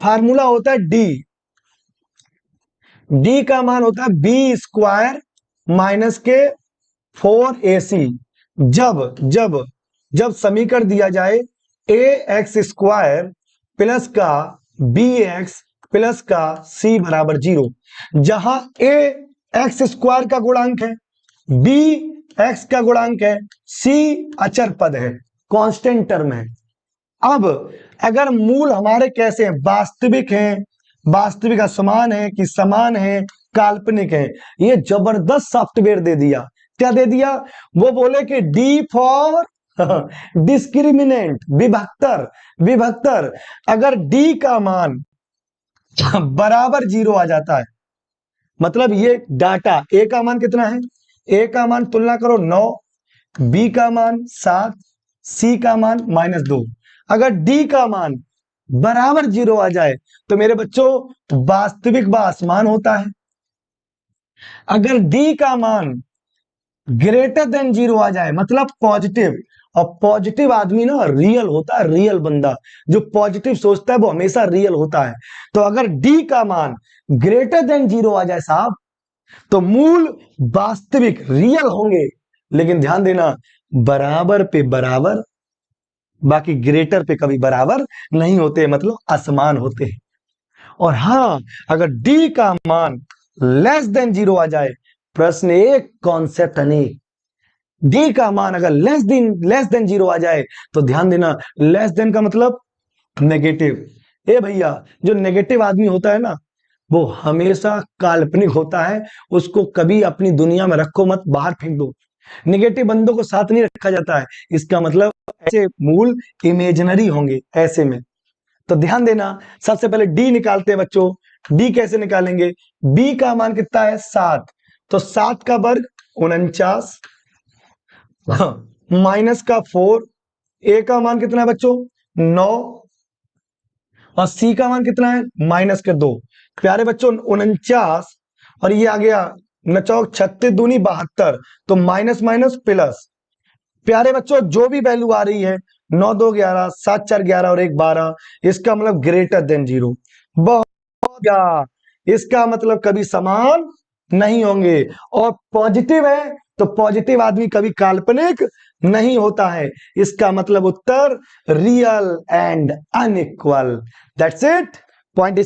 Formula होता है D का मान होता है बी स्क्वायर माइनस के 4ac। जब समीकरण दिया जाए ए एक्स स्क्वायर प्लस का बी एक्स प्लस का सी बराबर 0, जहां ए एक्स स्क्वायर का गुणांक है, बी एक्स का गुणांक है, सी अचर पद है, कांस्टेंट टर्म है। अब अगर मूल हमारे कैसे हैं, वास्तविक हैं, वास्तविक असमान है कि समान है, काल्पनिक है, ये जबरदस्त सॉफ्टवेयर दे दिया। क्या दे दिया? वो बोले कि डी फॉर डिस्क्रिमिनेंट, विभक्तर। अगर डी का मान बराबर 0 आ जाता है, मतलब ये डाटा ए का मान कितना है, ए का मान तुलना करो 9, बी का मान 7, सी का मान -2। अगर डी का मान बराबर 0 आ जाए तो मेरे बच्चों वास्तविक व असमान होता है। अगर डी का मान ग्रेटर देन 0 आ जाए मतलब पॉजिटिव, और पॉजिटिव आदमी ना रियल होता है, रियल बंदा जो पॉजिटिव सोचता है वो हमेशा रियल होता है। तो अगर डी का मान ग्रेटर देन 0 आ जाए साहब, तो मूल वास्तविक रियल होंगे, लेकिन ध्यान देना बराबर पे बराबर, बाकी ग्रेटर पे कभी बराबर नहीं होते, मतलब असमान होते हैं। और हां, अगर डी का मान लेस देन 0 आ जाए, प्रश्न एक कॉन्सेप्ट अनेक। डी का मान अगर लेस देन 0 आ जाए तो ध्यान देना, लेस देन का मतलब नेगेटिव। ए भैया, जो नेगेटिव आदमी होता है ना, वो हमेशा काल्पनिक होता है, उसको कभी अपनी दुनिया में रखो मत, बाहर फेंक दो। नेगेटिव बंदों को साथ नहीं रखा जाता है, इसका मतलब ऐसे मूल इमेजिनरी होंगे ऐसे में। तो ध्यान देना, सबसे पहले डी निकालते हैं बच्चों। डी कैसे निकालेंगे? बी का मान कितना है 7, तो 7 का वर्ग 49 माइनस का 4, ए का मान कितना है बच्चों 9, और सी का मान कितना है माइनस के 2। प्यारे बच्चों 49, और ये आ गया नचौक 36 दूनी 72, तो माइनस माइनस प्लस। प्यारे बच्चों जो भी वैल्यू आ रही है 9 2 11, 7 4 11 और 1 12, इसका मतलब ग्रेटर देन 0। बहुत, इसका मतलब कभी समान नहीं होंगे। और पॉजिटिव है तो पॉजिटिव आदमी कभी काल्पनिक नहीं होता है, इसका मतलब उत्तर real and unequal. That's it, point.